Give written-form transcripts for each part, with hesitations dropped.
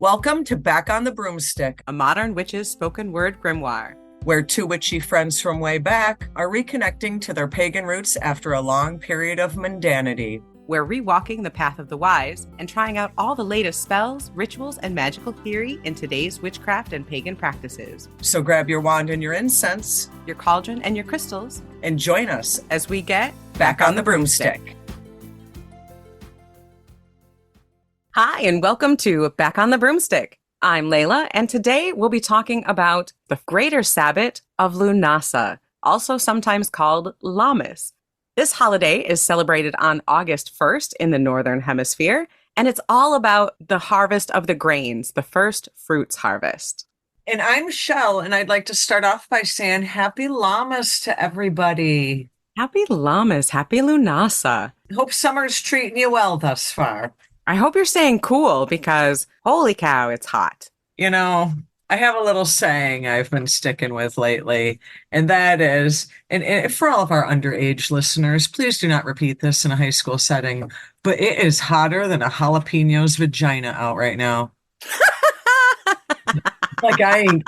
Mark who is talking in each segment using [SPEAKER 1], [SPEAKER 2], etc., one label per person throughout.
[SPEAKER 1] Welcome to Back on the Broomstick,
[SPEAKER 2] a modern witch's spoken word grimoire,
[SPEAKER 1] where two witchy friends from way back are reconnecting to their pagan roots after a long period of mundanity.
[SPEAKER 2] We're rewalking the path of the wise and trying out all the latest spells, rituals, and magical theory in today's witchcraft and pagan practices.
[SPEAKER 1] So grab your wand and your incense,
[SPEAKER 2] your cauldron and your crystals,
[SPEAKER 1] and join us
[SPEAKER 2] as we get
[SPEAKER 1] back on the broomstick.
[SPEAKER 2] Hi, and welcome to Back on the Broomstick. I'm Layla, and today we'll be talking about the greater sabbat of Lughnasadh, also sometimes called Lammas. This holiday is celebrated on August 1st in the Northern Hemisphere, and it's all about the harvest of the grains, the first fruits harvest.
[SPEAKER 1] And I'm Chelle, and I'd like to start off by saying Happy Lammas to everybody.
[SPEAKER 2] Happy Lammas, happy Lughnasadh.
[SPEAKER 1] Hope summer's treating you well thus far.
[SPEAKER 2] I hope you're staying cool because, holy cow, it's hot.
[SPEAKER 1] You know, I have a little saying I've been sticking with lately, and that is, and for all of our underage listeners, please do not repeat this in a high school setting, but it is hotter than a jalapeno's vagina out right now. Like, I ain't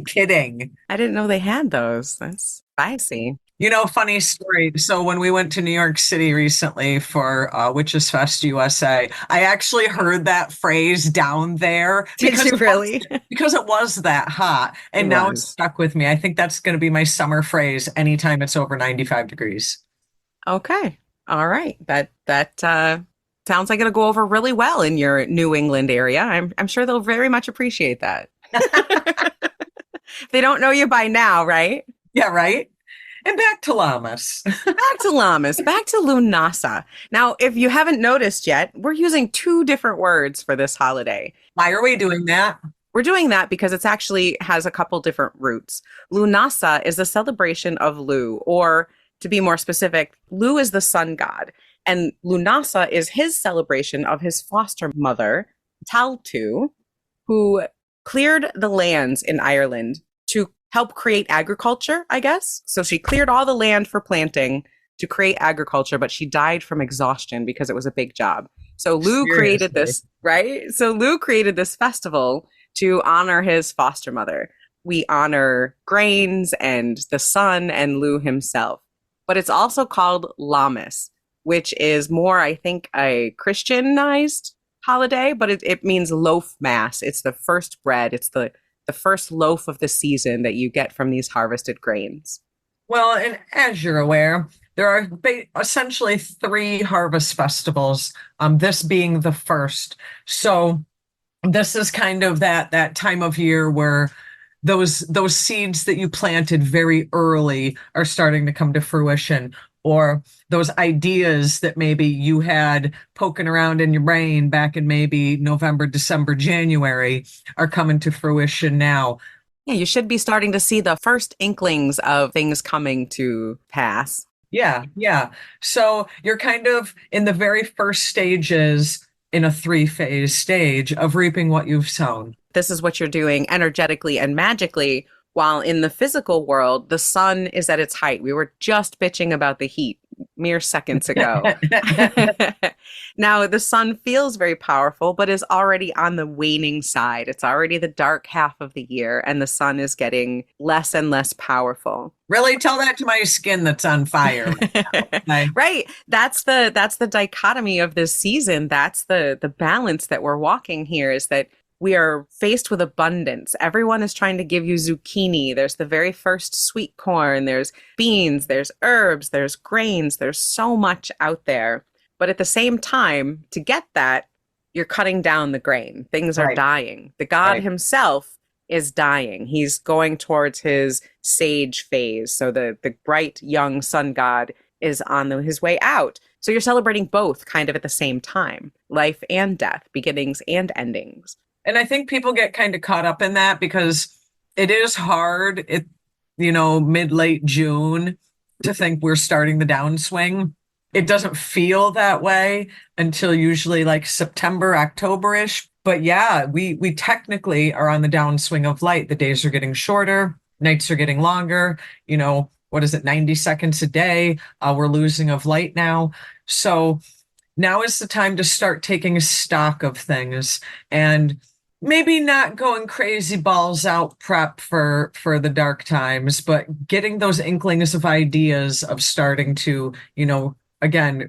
[SPEAKER 1] kidding.
[SPEAKER 2] I didn't know they had those. That's spicy.
[SPEAKER 1] You know, funny story. So when we went to New York City recently for Witches Fest USA, I actually heard that phrase down there.
[SPEAKER 2] Did you really?
[SPEAKER 1] Because it was that hot. And now it's stuck with me. I think that's going to be my summer phrase anytime it's over 95 degrees.
[SPEAKER 2] Okay. All right. That sounds like it'll go over really well in your New England area. I'm sure they'll very much appreciate that. They don't know you by now, right?
[SPEAKER 1] Yeah, right. And back to Lammas.
[SPEAKER 2] Back to Lughnasadh. Now, if you haven't noticed yet, we're using two different words for this holiday.
[SPEAKER 1] Why are we doing that?
[SPEAKER 2] We're doing that because it's actually has a couple different roots. Lughnasadh is the celebration of Lugh, or to be more specific, Lugh is the sun god. And Lughnasadh is his celebration of his foster mother, Taltu, who cleared the lands in Ireland to help create agriculture, I guess. So she cleared all the land for planting to create agriculture, but she died from exhaustion because it was a big job. So Lugh created this, right? So Lugh created this festival to honor his foster mother. We honor grains and the sun and Lugh himself. But it's also called Lammas, which is more, I think, a Christianized holiday, but it means loaf mass. It's the first bread. It's the first loaf of the season that you get from these harvested grains.
[SPEAKER 1] Well, and as you're aware, there are essentially three harvest festivals, this being the first. So this is kind of that time of year where those seeds that you planted very early are starting to come to fruition, or those ideas that maybe you had poking around in your brain back in maybe November, December, January are coming to fruition now.
[SPEAKER 2] Yeah, you should be starting to see the first inklings of things coming to pass.
[SPEAKER 1] Yeah. So you're kind of in the very first stages in a 3-phase stage of reaping what you've sown.
[SPEAKER 2] This is what you're doing energetically and magically, while in the physical world, the sun is at its height. We were just bitching about the heat mere seconds ago. Now, the sun feels very powerful, but is already on the waning side. It's already the dark half of the year, and the sun is getting less and less powerful.
[SPEAKER 1] Really? Tell that to my skin that's on fire.
[SPEAKER 2] Right. That's the dichotomy of this season. That's the balance that we're walking here, is that we are faced with abundance. Everyone is trying to give you zucchini. There's the very first sweet corn. There's beans. There's herbs. There's grains. There's so much out there. But at the same time, to get that, you're cutting down the grain. Things are dying. The god himself is dying. He's going towards his sage phase. So the bright young sun god is on his way out. So you're celebrating both kind of at the same time, life and death, beginnings and endings.
[SPEAKER 1] And I think people get kind of caught up in that because it is hard, mid-late June to think we're starting the downswing. It doesn't feel that way until usually like September, October-ish. But yeah, we technically are on the downswing of light. The days are getting shorter, nights are getting longer. 90 seconds a day we're losing of light now. So now is the time to start taking stock of things and maybe not going crazy balls out prep for the dark times, but getting those inklings of ideas of starting to, again,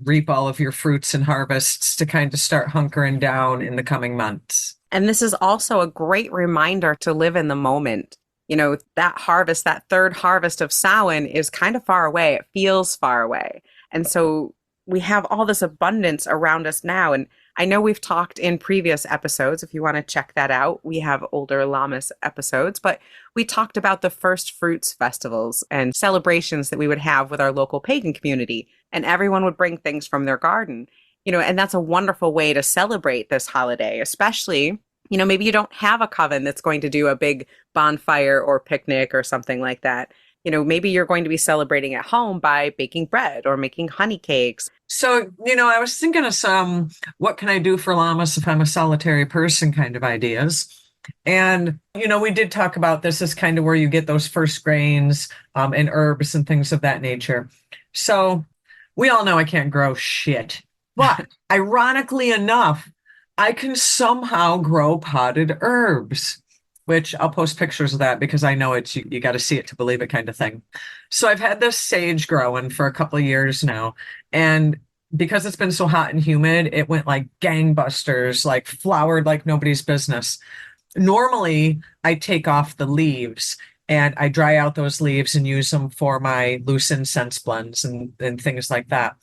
[SPEAKER 1] reap all of your fruits and harvests to kind of start hunkering down in the coming months.
[SPEAKER 2] And this is also a great reminder to live in the moment. That harvest, that third harvest of Samhain is kind of far away. It feels far away. And so we have all this abundance around us now. And I know we've talked in previous episodes. If you want to check that out, we have older Lammas episodes, but we talked about the first fruits festivals and celebrations that we would have with our local pagan community. And everyone would bring things from their garden, and that's a wonderful way to celebrate this holiday, especially, maybe you don't have a coven that's going to do a big bonfire or picnic or something like that. Maybe you're going to be celebrating at home by baking bread or making honey cakes.
[SPEAKER 1] So, I was thinking of some, what can I do for Lammas if I'm a solitary person kind of ideas. And, we did talk about this as kind of where you get those first grains and herbs and things of that nature. So we all know I can't grow shit. But ironically enough, I can somehow grow potted herbs, which I'll post pictures of that because I know it's you got to see it to believe it kind of thing. So I've had this sage growing for a couple of years now. And because it's been so hot and humid, it went like gangbusters, like flowered like nobody's business. Normally, I take off the leaves and I dry out those leaves and use them for my loose incense blends and things like that.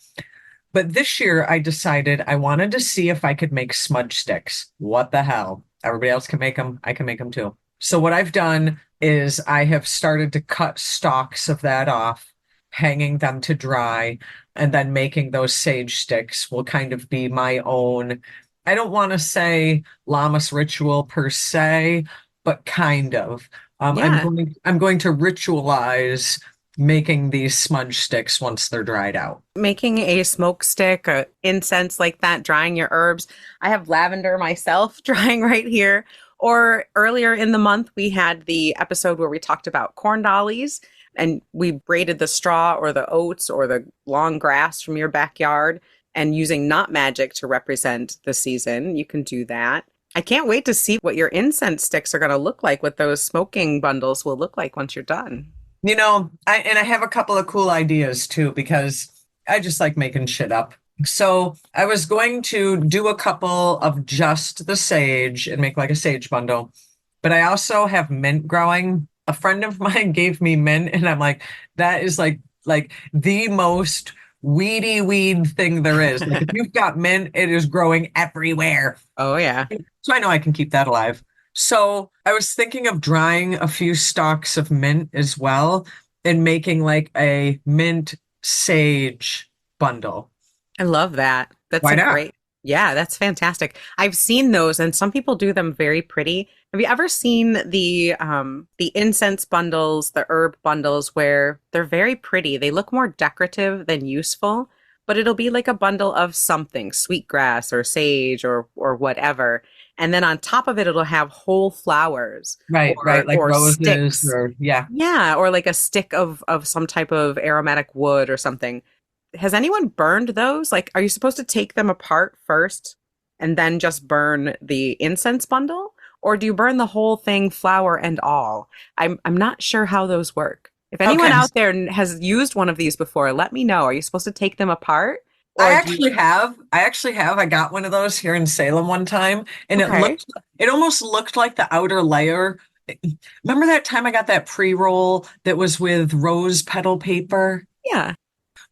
[SPEAKER 1] But this year I decided I wanted to see if I could make smudge sticks. What the hell? Everybody else can make them. I can make them too. So what I've done is I have started to cut stalks of that off, hanging them to dry, and then making those sage sticks will kind of be my own. I don't want to say Lammas ritual per se, but kind of.
[SPEAKER 2] Yeah.
[SPEAKER 1] I'm going to ritualize making these smudge sticks once they're dried out.
[SPEAKER 2] Making a smoke stick, incense like that, drying your herbs. I have lavender myself drying right here. Or earlier in the month, we had the episode where we talked about corn dollies and we braided the straw or the oats or the long grass from your backyard and using not magic to represent the season. You can do that. I can't wait to see what your incense sticks are going to look like, what those smoking bundles will look like once you're done.
[SPEAKER 1] I have a couple of cool ideas too, because I just like making shit up. So I was going to do a couple of just the sage and make like a sage bundle, but I also have mint growing. A friend of mine gave me mint and I'm like, that is like the most weedy weed thing there is. Like if you've got mint, it is growing everywhere.
[SPEAKER 2] Oh, yeah.
[SPEAKER 1] So I know I can keep that alive. So I was thinking of drying a few stalks of mint as well and making like a mint sage bundle.
[SPEAKER 2] I love that. That's
[SPEAKER 1] Why
[SPEAKER 2] a
[SPEAKER 1] not?
[SPEAKER 2] great, yeah, that's fantastic. I've seen those and some people do them very pretty. Have you ever seen the incense bundles, the herb bundles where they're very pretty? They look more decorative than useful, but it'll be like a bundle of something, sweetgrass or sage or whatever. And then on top of it, it'll have whole flowers
[SPEAKER 1] Right. Like
[SPEAKER 2] or
[SPEAKER 1] roses
[SPEAKER 2] sticks.
[SPEAKER 1] or yeah.
[SPEAKER 2] Yeah, or like a stick of some type of aromatic wood or something. Has anyone burned those? Like, are you supposed to take them apart first and then just burn the incense bundle? Or do you burn the whole thing, flower and all? I'm not sure how those work. If anyone
[SPEAKER 1] Okay.
[SPEAKER 2] out there has used one of these before, let me know. Are you supposed to take them apart?
[SPEAKER 1] I
[SPEAKER 2] Or do you,
[SPEAKER 1] actually have. I got one of those here in Salem one time, and
[SPEAKER 2] okay.
[SPEAKER 1] it almost looked like the outer layer. Remember that time I got that pre-roll that was with rose petal paper?
[SPEAKER 2] Yeah.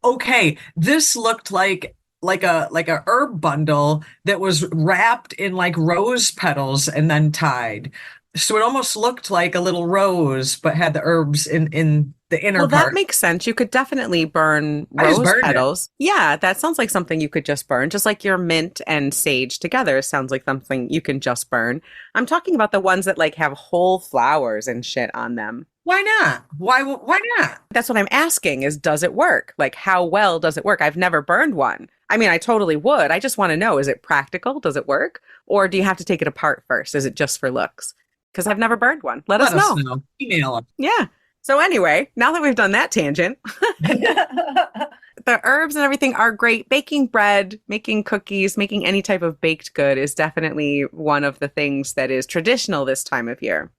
[SPEAKER 1] Okay, this looked like a herb bundle that was wrapped in like rose petals and then tied. So it almost looked like a little rose, but had the herbs in the inner
[SPEAKER 2] Well, that
[SPEAKER 1] part.
[SPEAKER 2] makes sense. You could definitely burn
[SPEAKER 1] I just
[SPEAKER 2] rose
[SPEAKER 1] burned it.
[SPEAKER 2] petals. Yeah, that sounds like something you could just burn, just like your mint and sage together sounds like something you can just burn. I'm talking about the ones that like have whole flowers and shit on them.
[SPEAKER 1] Why not? Why not?
[SPEAKER 2] That's what I'm asking is does it work? Like how well does it work? I've never burned one. I mean, I totally would. I just want to know, is it practical? Does it work? Or do you have to take it apart first? Is it just for looks? Because I've never burned one. Let us
[SPEAKER 1] Let us
[SPEAKER 2] know.
[SPEAKER 1] know. Email us.
[SPEAKER 2] Yeah. So anyway, now that we've done that tangent, the herbs and everything are great. Baking bread, making cookies, making any type of baked good is definitely one of the things that is traditional this time of year.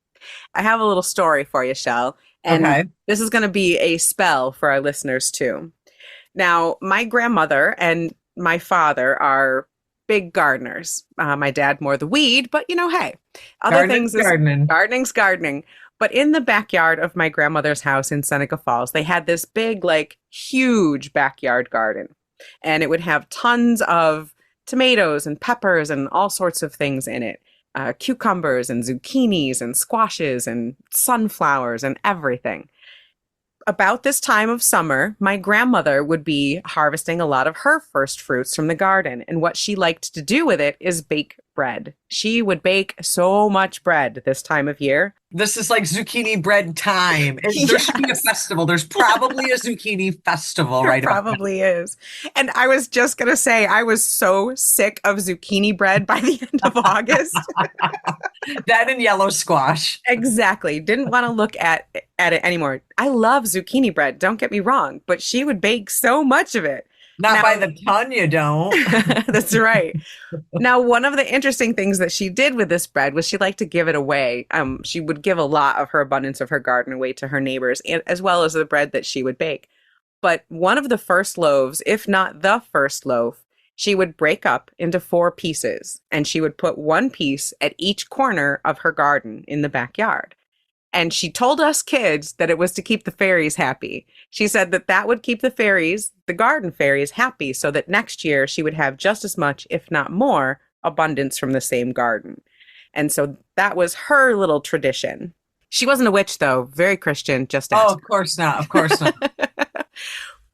[SPEAKER 2] I have a little story for you, Shell, and
[SPEAKER 1] Okay.
[SPEAKER 2] this is going to be a spell for our listeners too. Now, my grandmother and my father are big gardeners. My dad more the weed, but hey, other
[SPEAKER 1] Gardening's
[SPEAKER 2] things is
[SPEAKER 1] gardening.
[SPEAKER 2] gardening's gardening. But in the backyard of my grandmother's house in Seneca Falls, they had this big, like huge backyard garden. And it would have tons of tomatoes and peppers and all sorts of things in it. Cucumbers and zucchinis and squashes and sunflowers and everything. About this time of summer, my grandmother would be harvesting a lot of her first fruits from the garden. And what she liked to do with it is bake bread. She would bake so much bread this time of year.
[SPEAKER 1] This is like zucchini bread time. There should be a
[SPEAKER 2] Yes.
[SPEAKER 1] festival. There's probably a zucchini festival
[SPEAKER 2] There
[SPEAKER 1] right about now.
[SPEAKER 2] probably is. And I was just going to say, I was so sick of zucchini bread by the end of August.
[SPEAKER 1] That and yellow squash.
[SPEAKER 2] Exactly. Didn't want to look at it anymore. I love zucchini bread, don't get me wrong, but she would bake so much of it.
[SPEAKER 1] Not
[SPEAKER 2] Now,
[SPEAKER 1] by the ton, you don't.
[SPEAKER 2] that's right. Now, one of the interesting things that she did with this bread was she liked to give it away. She would give a lot of her abundance of her garden away to her neighbors, as well as the bread that she would bake. But one of the first loaves, if not the first loaf, she would break up into 4 pieces, and she would put one piece at each corner of her garden in the backyard. And she told us kids that it was to keep the fairies happy. She said that that would keep the fairies, the garden fairies, happy so that next year she would have just as much, if not more, abundance from the same garden. And so that was her little tradition. She wasn't a witch, though. Very Christian, just
[SPEAKER 1] Oh,
[SPEAKER 2] ask.
[SPEAKER 1] of course not. Of course not.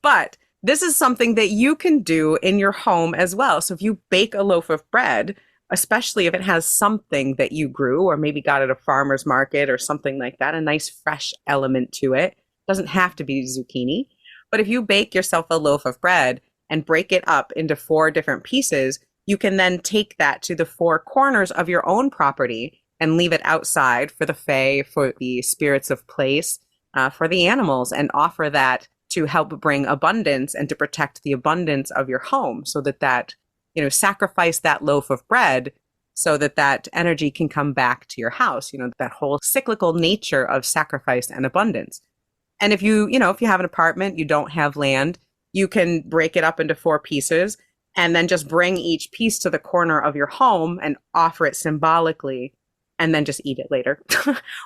[SPEAKER 2] But this is something that you can do in your home as well. So if you bake a loaf of bread, especially if it has something that you grew or maybe got at a farmer's market or something like that, a nice fresh element to it. Doesn't have to be zucchini. But if you bake yourself a loaf of bread and break it up into 4 different pieces, you can then take that to the 4 corners of your own property and leave it outside for the fae, for the spirits of place, for the animals, and offer that to help bring abundance and to protect the abundance of your home so that sacrifice that loaf of bread so that energy can come back to your house, that whole cyclical nature of sacrifice and abundance. And if you have an apartment, you don't have land, you can break it up into 4 pieces and then just bring each piece to the corner of your home and offer it symbolically and then just eat it later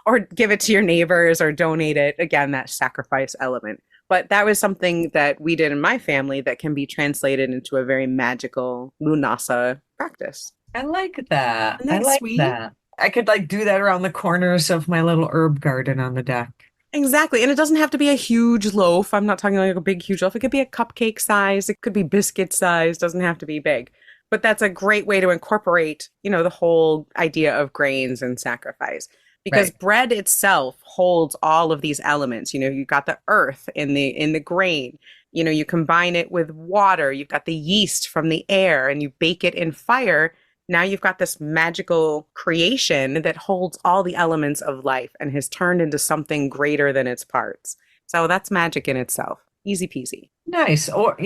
[SPEAKER 2] or give it to your neighbors or donate it. Again, that sacrifice element. But that was something that we did in my family that can be translated into a very magical Lughnasadh practice.
[SPEAKER 1] I like that.
[SPEAKER 2] Isn't
[SPEAKER 1] I
[SPEAKER 2] that
[SPEAKER 1] like
[SPEAKER 2] sweet?
[SPEAKER 1] that. I could do that around the corners of my little herb garden on the deck.
[SPEAKER 2] Exactly. And it doesn't have to be a huge loaf. I'm not talking like a big, huge loaf. It could be a cupcake size. It could be biscuit size. Doesn't have to be big. But that's a great way to incorporate, the whole idea of grains and sacrifice. Because
[SPEAKER 1] Right.
[SPEAKER 2] bread itself holds all of these elements. You've got the earth in the grain. You combine it with water. You've got the yeast from the air and you bake it in fire. Now you've got this magical creation that holds all the elements of life and has turned into something greater than its parts. So that's magic in itself. Easy peasy.
[SPEAKER 1] Nice. Or,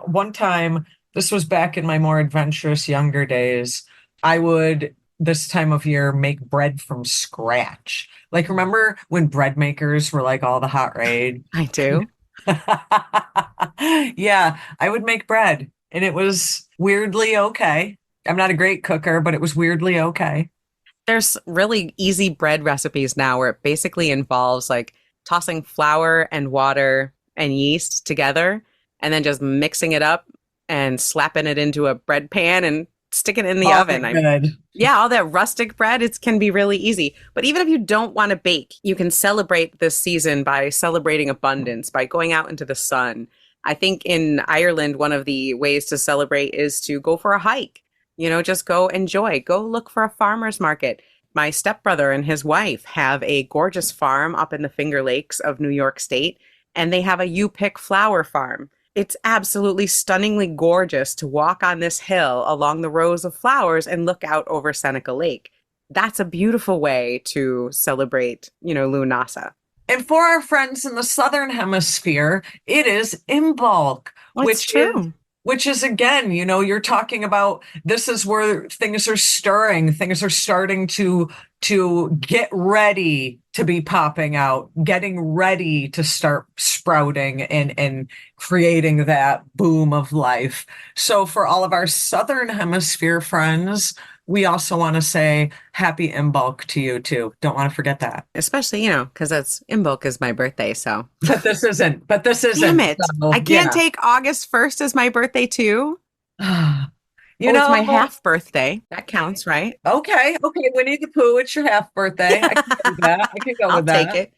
[SPEAKER 1] one time, this was back in my more adventurous younger days, I would, this time of year, make bread from scratch. Like, remember when bread makers were like all the hot rage?
[SPEAKER 2] I do.
[SPEAKER 1] Yeah, I would make bread and it was weirdly okay. I'm not a great cooker, but it was weirdly okay.
[SPEAKER 2] There's really easy bread recipes now where it basically involves like tossing flour and water and yeast together and then just mixing it up and slapping it into a bread pan and sticking it in the
[SPEAKER 1] Oh,
[SPEAKER 2] oven.
[SPEAKER 1] good.
[SPEAKER 2] Yeah, all that rustic bread, it can be really easy. But even if you don't want to bake, you can celebrate this season by celebrating abundance, by going out into the sun. I think in Ireland, one of the ways to celebrate is to go for a hike. Just go enjoy, go look for a farmer's market. My stepbrother and his wife have a gorgeous farm up in the Finger Lakes of New York State, and they have a you pick flower farm. It's absolutely stunningly gorgeous to walk on this hill along the rows of flowers and look out over Seneca Lake. That's a beautiful way to celebrate, Lughnasadh.
[SPEAKER 1] And for our friends in the Southern Hemisphere, it is in bulk,
[SPEAKER 2] Well, it's
[SPEAKER 1] which is
[SPEAKER 2] true.
[SPEAKER 1] which is again, you're talking about this is where things are stirring, things are starting to get ready to be popping out, getting ready to start sprouting and creating that boom of life. So for all of our Southern Hemisphere friends, we also want to say happy Imbolc to you too. Don't want to forget that.
[SPEAKER 2] Especially, because that's Imbolc is my birthday. So,
[SPEAKER 1] But this
[SPEAKER 2] damn
[SPEAKER 1] isn't.
[SPEAKER 2] it. I
[SPEAKER 1] So
[SPEAKER 2] can't
[SPEAKER 1] yeah.
[SPEAKER 2] take August 1st as my birthday, too.
[SPEAKER 1] You
[SPEAKER 2] Oh, it's
[SPEAKER 1] know,
[SPEAKER 2] my half birthday. That counts, right?
[SPEAKER 1] okay, Winnie the Pooh, it's your half birthday. I can go with that. I can go
[SPEAKER 2] I'll
[SPEAKER 1] with
[SPEAKER 2] take
[SPEAKER 1] that.
[SPEAKER 2] it.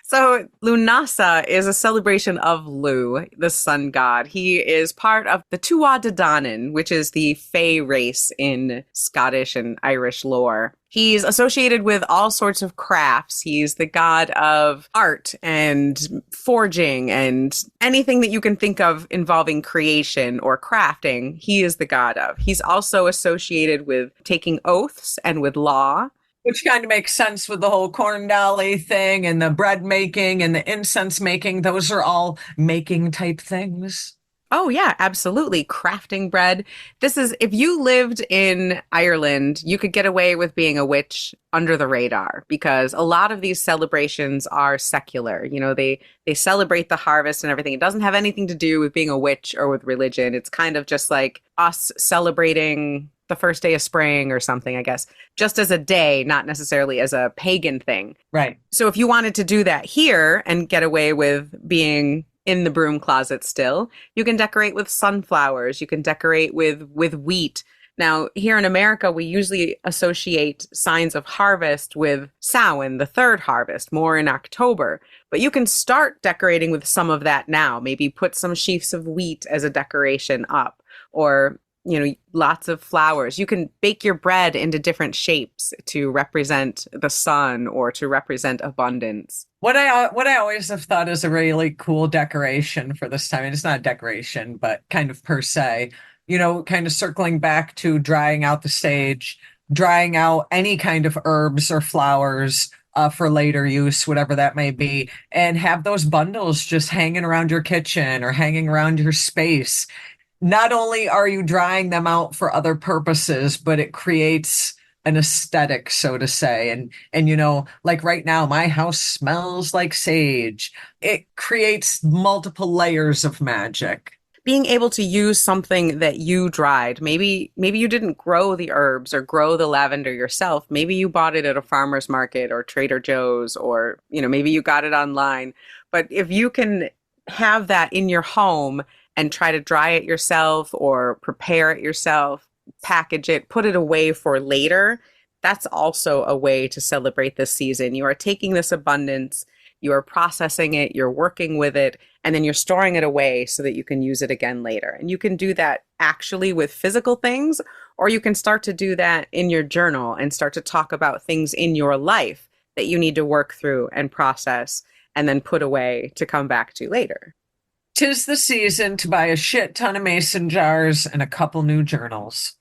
[SPEAKER 2] So, Lughnasadh is a celebration of Lugh, the sun god. He is part of the Tuatha De Danann, which is the Fae race in Scottish and Irish lore. He's associated with all sorts of crafts. He's the god of art and forging and anything that you can think of involving creation or crafting, he is the god of. He's also associated with taking oaths and with law.
[SPEAKER 1] Which kind of makes sense with the whole corn dolly thing and the bread making and the incense making. Those are all making type things.
[SPEAKER 2] Oh, yeah, absolutely. Crafting bread. This is, if you lived in Ireland, you could get away with being a witch under the radar because a lot of these celebrations are secular. They celebrate the harvest and everything. It doesn't have anything to do with being a witch or with religion. It's kind of just like us celebrating the first day of spring or something, I guess, just as a day, not necessarily as a pagan thing.
[SPEAKER 1] Right.
[SPEAKER 2] So if you wanted to do that here and get away with being in the broom closet still, you can decorate with sunflowers, you can decorate with wheat. Now, here in America, we usually associate signs of harvest with Samhain, the third harvest, more in October. But you can start decorating with some of that now. Maybe put some sheaves of wheat as a decoration up, or lots of flowers. You can bake your bread into different shapes to represent the sun or to represent abundance.
[SPEAKER 1] What I always have thought is a really cool decoration for this time, and it's not a decoration, but kind of per se, kind of circling back to drying out the sage, drying out any kind of herbs or flowers for later use, whatever that may be, and have those bundles just hanging around your kitchen or hanging around your space. Not only are you drying them out for other purposes, but it creates an aesthetic, so to say. And like right now, my house smells like sage. It creates multiple layers of magic.
[SPEAKER 2] Being able to use something that you dried. Maybe you didn't grow the herbs or grow the lavender yourself. Maybe you bought it at a farmer's market or Trader Joe's, or maybe you got it online. But if you can have that in your home and try to dry it yourself or prepare it yourself, package it, put it away for later, that's also a way to celebrate this season. You are taking this abundance, you are processing it, you're working with it, and then you're storing it away so that you can use it again later. And you can do that actually with physical things, or you can start to do that in your journal and start to talk about things in your life that you need to work through and process and then put away to come back to later.
[SPEAKER 1] 'Tis the season to buy a shit ton of mason jars and a couple new journals.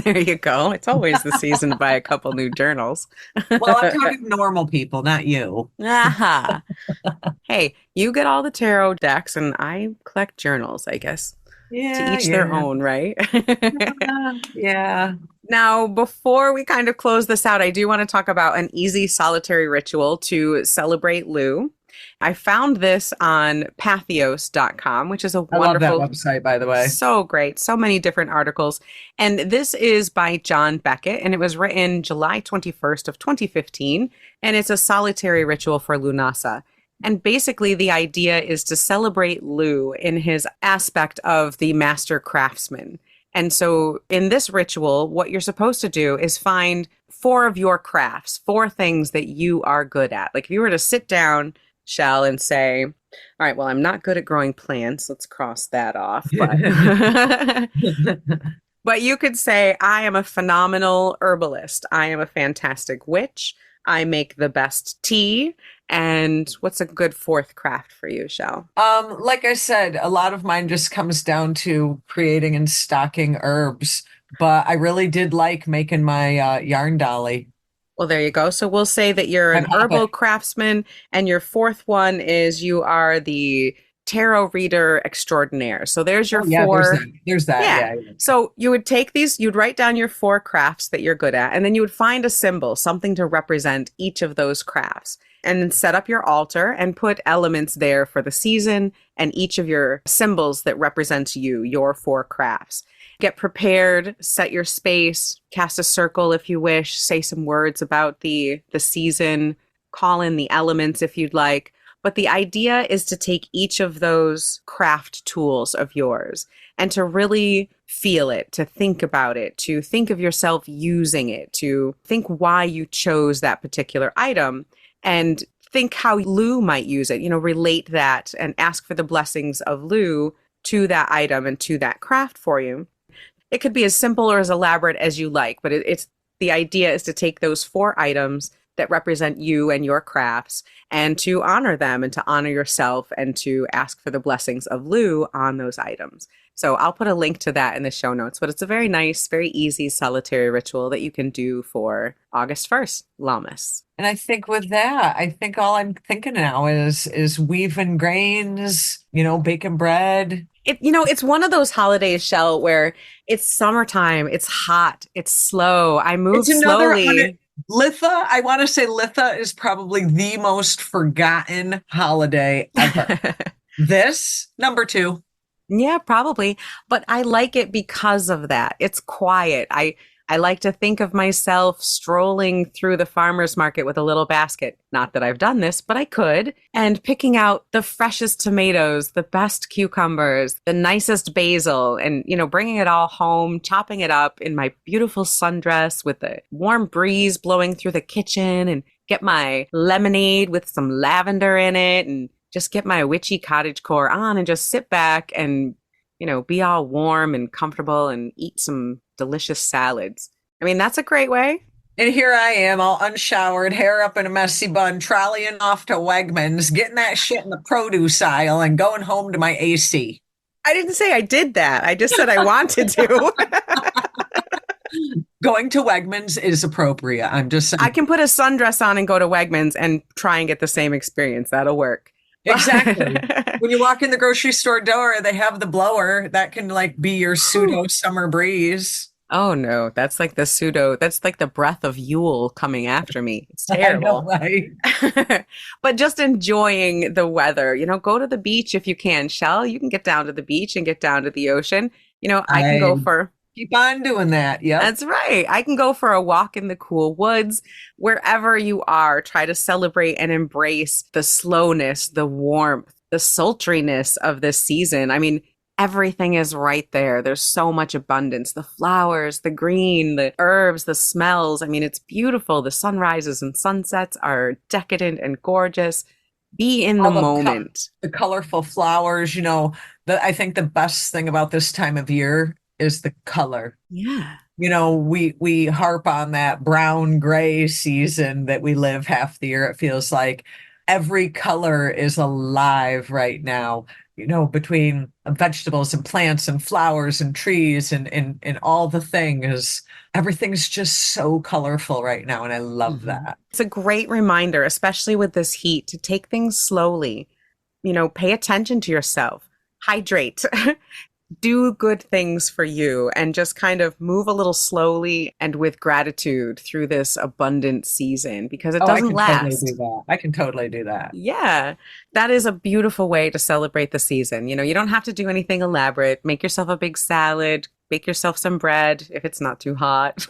[SPEAKER 2] There you go. It's always the season to buy a couple new journals.
[SPEAKER 1] Well, I'm talking normal people, not you.
[SPEAKER 2] Aha. Hey, you get all the tarot decks and I collect journals, I guess. To
[SPEAKER 1] Yeah,
[SPEAKER 2] each their
[SPEAKER 1] yeah.
[SPEAKER 2] own, right?
[SPEAKER 1] Yeah.
[SPEAKER 2] Now, before we kind of close this out, I do want to talk about an easy solitary ritual to celebrate Lugh. I found this on pathos.com, which is a
[SPEAKER 1] I love that
[SPEAKER 2] wonderful,
[SPEAKER 1] website, by the way.
[SPEAKER 2] so great, so many different articles. And this is by John Beckett, and it was written July 21st of 2015, and it's a solitary ritual for Lughnasadh. And basically, the idea is to celebrate Lugh in his aspect of the master craftsman. And so in this ritual, what you're supposed to do is find four of your crafts, four things that you are good at. Like if you were to sit down, Chelle, and say, all right, well, I'm not good at growing plants. Let's cross that off. But but you could say, I am a phenomenal herbalist. I am a fantastic witch. I make the best tea. And what's a good fourth craft for you, Chelle?
[SPEAKER 1] Like I said, a lot of mine just comes down to creating and stocking herbs, but I really did like making my yarn dolly.
[SPEAKER 2] Well, there you go. So we'll say that you're
[SPEAKER 1] I'm
[SPEAKER 2] an
[SPEAKER 1] Hobbit.
[SPEAKER 2] herbal craftsman, and your fourth one is you are the tarot reader extraordinaire. So there's your
[SPEAKER 1] Oh yeah, there's
[SPEAKER 2] four.
[SPEAKER 1] that. There's that.
[SPEAKER 2] Yeah.
[SPEAKER 1] Yeah, yeah.
[SPEAKER 2] So you would take these, you'd write down your four crafts that you're good at, and then you would find a symbol, something to represent each of those crafts, and then set up your altar and put elements there for the season and each of your symbols that represents you, your four crafts. Get prepared, set your space, cast a circle if you wish, say some words about the season, call in the elements if you'd like. But the idea is to take each of those craft tools of yours and to really feel it, to think about it, to think of yourself using it, to think why you chose that particular item and think how Lugh might use it, relate that and ask for the blessings of Lugh to that item and to that craft for you. It could be as simple or as elaborate as you like, but it's the idea is to take those four items that represent you and your crafts and to honor them and to honor yourself and to ask for the blessings of Lugh on those items. So I'll put a link to that in the show notes, but it's a very nice, very easy solitary ritual that you can do for August 1st, Lammas.
[SPEAKER 1] And I think with that, I think all I'm thinking now is weaving grains, baking bread.
[SPEAKER 2] It's one of those holidays, Chelle, where it's summertime, it's hot, it's slow. I move
[SPEAKER 1] It's another
[SPEAKER 2] slowly.
[SPEAKER 1] Litha. I want to say Litha is probably the most forgotten holiday ever. This, number two.
[SPEAKER 2] Yeah, probably. But I like it because of that. It's quiet. I like to think of myself strolling through the farmer's market with a little basket. Not that I've done this, but I could. And picking out the freshest tomatoes, the best cucumbers, the nicest basil, and, bringing it all home, chopping it up in my beautiful sundress with a warm breeze blowing through the kitchen and get my lemonade with some lavender in it and just get my witchy cottagecore on and just sit back and be all warm and comfortable and eat some delicious salads. I mean, that's a great way.
[SPEAKER 1] And here I am, all unshowered, hair up in a messy bun, trolleying off to Wegmans, getting that shit in the produce aisle and going home to my AC.
[SPEAKER 2] I didn't say I did that. I just said I wanted to.
[SPEAKER 1] Going to Wegmans is appropriate. I'm just saying.
[SPEAKER 2] I can put a sundress on and go to Wegmans and try and get the same experience. That'll work.
[SPEAKER 1] Exactly. When you walk in the grocery store door, they have the blower that can be your pseudo summer breeze.
[SPEAKER 2] Oh no, that's like the breath of Yule coming after me. It's terrible.
[SPEAKER 1] I know, right?
[SPEAKER 2] But just enjoying the weather, go to the beach if you can. Chelle, you can get down to the beach and get down to the ocean. I can go for
[SPEAKER 1] keep on doing that. Yeah.
[SPEAKER 2] That's right. I can go for a walk in the cool woods. Wherever you are, try to celebrate and embrace the slowness, the warmth, the sultriness of this season. I mean, everything is right there. There's so much abundance. The flowers, the green, the herbs, the smells. I mean, it's beautiful. The sunrises and sunsets are decadent and gorgeous. Be in the moment.
[SPEAKER 1] The colorful flowers, I think the best thing about this time of year is the color.
[SPEAKER 2] Yeah.
[SPEAKER 1] We harp on that brown gray season that we live half the year. It feels like every color is alive right now, between vegetables and plants and flowers and trees and all the things. Everything's just so colorful right now. And I love that.
[SPEAKER 2] It's a great reminder, especially with this heat, to take things slowly. Pay attention to yourself, hydrate. Do good things for you and just kind of move a little slowly and with gratitude through this abundant season because it doesn't last.
[SPEAKER 1] Totally do that. I can totally do that.
[SPEAKER 2] Yeah, that is a beautiful way to celebrate the season. You don't have to do anything elaborate. Make yourself a big salad, bake yourself some bread if it's not too hot.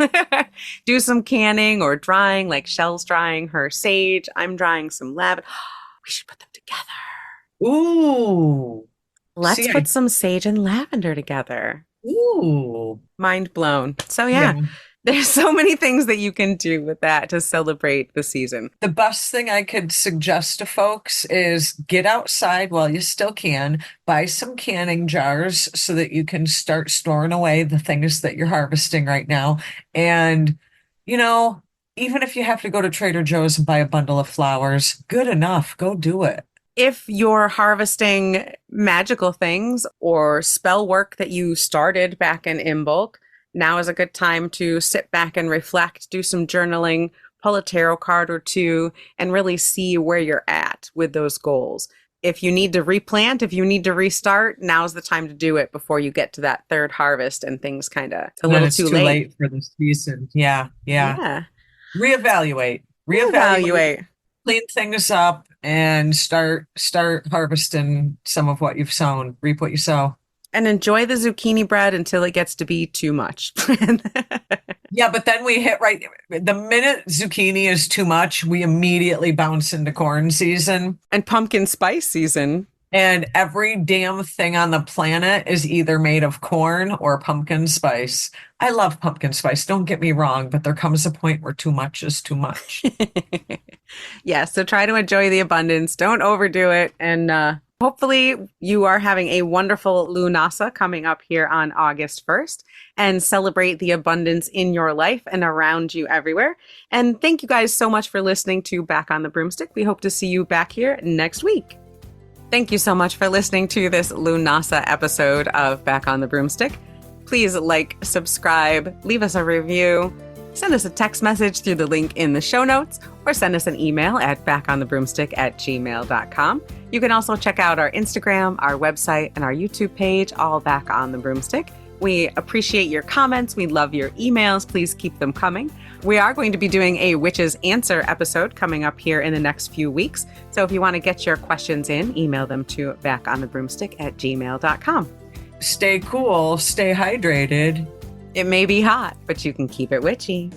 [SPEAKER 2] Do some canning or drying, like Chelle's drying her sage. I'm drying some lavender. We should put them together.
[SPEAKER 1] Ooh.
[SPEAKER 2] Let's put some sage and lavender together.
[SPEAKER 1] Ooh.
[SPEAKER 2] Mind blown. So yeah, there's so many things that you can do with that to celebrate the season.
[SPEAKER 1] The best thing I could suggest to folks is get outside while you still can, buy some canning jars so that you can start storing away the things that you're harvesting right now. And, even if you have to go to Trader Joe's and buy a bundle of flowers, good enough. Go do it.
[SPEAKER 2] If you're harvesting magical things or spell work that you started back in Imbolc, now is a good time to sit back and reflect, do some journaling, pull a tarot card or two, and really see where you're at with those goals. If you need to replant, if you need to restart, now's the time to do it before you get to that third harvest and things kind of a little too late
[SPEAKER 1] for the season. Yeah.
[SPEAKER 2] Yeah.
[SPEAKER 1] Reevaluate,
[SPEAKER 2] Reevaluate.
[SPEAKER 1] clean things up, and start harvesting some of what you've sown. Reap what you sow.
[SPEAKER 2] And enjoy the zucchini bread until it gets to be too much.
[SPEAKER 1] Yeah, but then we hit right the minute zucchini is too much, we immediately bounce into corn season.
[SPEAKER 2] And pumpkin spice season.
[SPEAKER 1] And every damn thing on the planet is either made of corn or pumpkin spice. I love pumpkin spice, don't get me wrong, but there comes a point where too much is too much.
[SPEAKER 2] Yeah, so try to enjoy the abundance. Don't overdo it. And hopefully you are having a wonderful Lughnasadh coming up here on August 1st and celebrate the abundance in your life and around you everywhere. And thank you guys so much for listening to Back on the Broomstick. We hope to see you back here next week. Thank you so much for listening to this Lughnasadh episode of Back on the Broomstick. Please like, subscribe, leave us a review, send us a text message through the link in the show notes, or send us an email at backonthebroomstick@gmail.com. You can also check out our Instagram, our website, and our YouTube page, all Back on the Broomstick. We appreciate your comments. We love your emails. Please keep them coming. We are going to be doing a Witch's Answer episode coming up here in the next few weeks. So if you want to get your questions in, email them to backonthebroomstick@gmail.com.
[SPEAKER 1] Stay cool, stay hydrated.
[SPEAKER 2] It may be hot, but you can keep it witchy.